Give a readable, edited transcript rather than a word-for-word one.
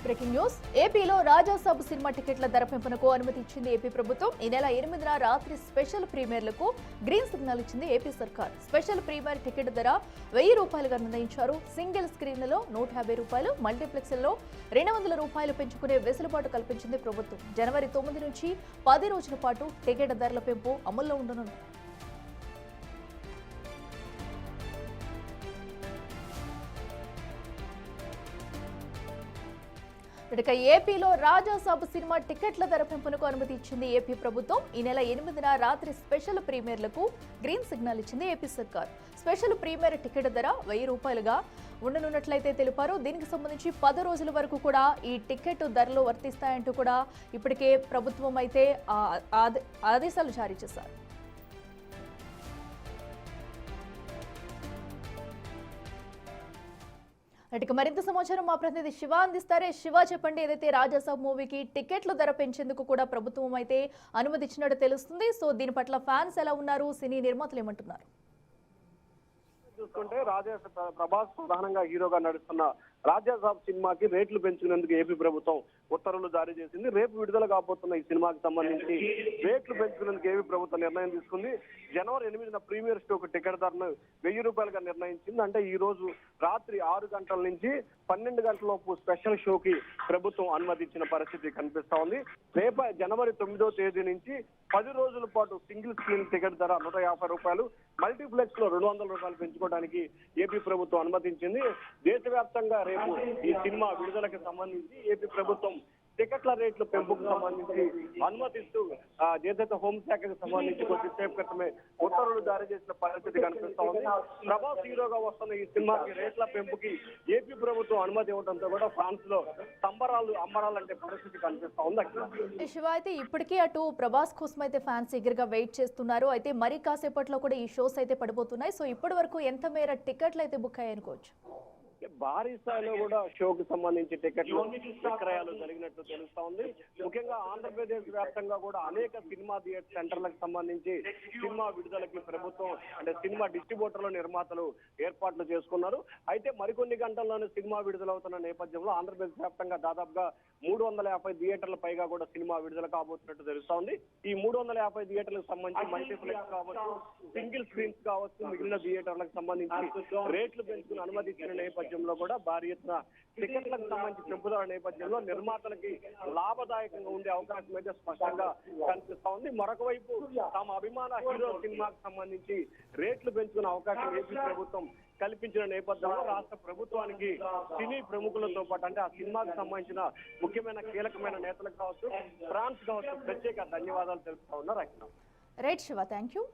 Breaking news ఏపీలో Raja Saab cinema టికెట్ల ధర పెంపునకు అనుమతి ఇచ్చింది ఏపీ ప్రభుత్వం. ఈ నెల 8న రాత్రి స్పెషల్ ప్రీమియర్లకు గ్రీన్ సిగ్నల్ ఇచ్చింది ఏపీ సర్కార్. స్పెషల్ ప్రీమియర్ టికెట్ ధర ₹1000గా నిర్ణయించారు. సింగిల్ స్క్రీన్లలో ₹150, మల్టీప్లెక్స్లలో ₹200 పెంచుకునే వెసులుబాటు కల్పించింది ప్రభుత్వం. జనవరి 9 నుంచి 10 రోజుల పాటు టికెట్ ధరల పెంపు అమల్లో ఉండనుంది. ఇక ఏపీలో రాజాసాబు సినిమా టికెట్ల ధర పెంపునకు అనుమతి ఇచ్చింది ఏపీ ప్రభుత్వం. ఈ నెల 8న రాత్రి స్పెషల్ ప్రీమియర్లకు గ్రీన్ సిగ్నల్ ఇచ్చింది ఏపీ సర్కార్. స్పెషల్ ప్రీమియర్ టికెట్ ధర ₹1000గా ఉండనున్నట్లయితే తెలిపారు. దీనికి సంబంధించి 10 రోజుల వరకు కూడా ఈ టికెట్ ధరలు వర్తిస్తాయంటూ కూడా ఇప్పటికే ప్రభుత్వం అయితే ఆదేశాలు జారీ చేశారు. ఇక మరింత సమాచారం మా ప్రతినిధి శివ అందిస్తారే. శివ, చెప్పండి, ఏదైతే రాజాసాబ్ మూవీకి టికెట్ల ధర పెంచేందుకు కూడా ప్రభుత్వం అయితే అనుమతి ఇచ్చినట్టు తెలుస్తుంది. సో దీని పట్ల ఫ్యాన్స్ ఎలా ఉన్నారు, సినీ నిర్మాతలు ఏమంటున్నారు? చూసుకుంటే ప్రభాస్ ప్రధానంగా హీరోగా నడుస్తున్న రాజాసాబ్ సినిమాకి రేట్లు పెంచుకునేందుకు ఏపీ ప్రభుత్వం ఉత్తర్వులు జారీ చేసింది. రేపు విడుదల కాబోతున్న ఈ సినిమాకి సంబంధించి రేట్లు పెంచుకునేందుకు ఏపీ ప్రభుత్వం నిర్ణయం తీసుకుంది. జనవరి 8న ప్రీమియర్ షోకు టికెట్ ధరను ₹1000గా నిర్ణయించింది. అంటే ఈ రోజు రాత్రి 6 గంటల నుంచి 12 గంటల లోపు స్పెషల్ షోకి ప్రభుత్వం అనుమతించిన పరిస్థితి కనిపిస్తా ఉంది. రేపు జనవరి 9వ తేదీ నుంచి 10 రోజుల పాటు సింగిల్ స్క్రీన్ టికెట్ ధర ₹150, మల్టీప్లెక్స్ లో ₹200 పెంచుకోవడానికి ఏపీ ప్రభుత్వం అనుమతించింది. దేశవ్యాప్తంగా రేపు ఈ సినిమా విడుదలకు సంబంధించి ఏపీ ప్రభుత్వం టికెట్ల రేట్ల పెంపుకు సంబంధించి అనుమతిస్తూ ఏదైతే హోంశాఖకు సంబంధించి కొద్దిసేపు క్రితమే ఉత్తర్వులు జారీ చేసిన పరిస్థితి కనిపిస్తా ఉంది. ప్రభాస్ హీరోగా వస్తున్న ఈ సినిమాకి రేట్ల పెంపుకి ఏపీ ప్రభుత్వం అనుమతి ఇవ్వడంతో కూడా ఫ్రాన్స్ లో అంబరాలంటే పరిస్థితి కనిపిస్తా ఉంది. శివ, అయితే ఇప్పటికీ అటు ప్రభాస్ కోసం అయితే ఫ్యాన్స్ ఎగర్గా వెయిట్ చేస్తున్నారు. అయితే మరి కాసేపట్లో కూడా ఈ షోస్ అయితే పడిపోతున్నాయి. సో ఇప్పటి వరకు ఎంత మేర టికెట్లు అయితే బుక్ అయ్యాయి అనుకోవచ్చు? భారీ స్థాయిలో కూడా షోకి సంబంధించి టికెట్లు విక్రయాలు జరిగినట్టు తెలుస్తా ఉంది. ముఖ్యంగా ఆంధ్రప్రదేశ్ వ్యాప్తంగా కూడా అనేక సినిమా థియేటర్ సెంటర్లకు సంబంధించి సినిమా విడుదలకి ప్రభుత్వం అంటే సినిమా డిస్ట్రిబ్యూటర్లు నిర్మాతలు ఏర్పాట్లు చేసుకున్నారు. అయితే మరికొన్ని గంటల్లోనే సినిమా విడుదలవుతున్న నేపథ్యంలో ఆంధ్రప్రదేశ్ వ్యాప్తంగా దాదాపుగా 350 థియేటర్ల పైగా కూడా సినిమా విడుదల కాబోతున్నట్టు తెలుస్తా ఉంది. ఈ 350 థియేటర్లకు సంబంధించి మల్టీప్లెక్స్ కావచ్చు, సింగిల్ స్క్రీన్స్ కావచ్చు, మిగిలిన థియేటర్లకు సంబంధించి రేట్లు పెంచుకుని అనుమతి ఇచ్చిన నేపథ్యంలో కూడా భారీ ఎత్తున టికెట్లకు సంబంధించి పెంపుదల నేపథ్యంలో నిర్మాతలకి లాభదాయకంగా ఉండే అవకాశం అయితే స్పష్టంగా కనిపిస్తా ఉంది. మరొక వైపు తమ అభిమాన హీరో సినిమాకు సంబంధించి రేట్లు పెంచుకునే అవకాశం ఏపీ ప్రభుత్వం కల్పించిన నేపథ్యంలో రాష్ట్ర ప్రభుత్వానికి సినీ ప్రముఖులతో పాటు అంటే ఆ సినిమాకు సంబంధించిన ముఖ్యమైన కీలకమైన నేతలకు కావచ్చు, ఫ్రాన్స్ కావచ్చు ప్రత్యేక ధన్యవాదాలు తెలుపుతా ఉన్నారు. Right Shiva, thank you.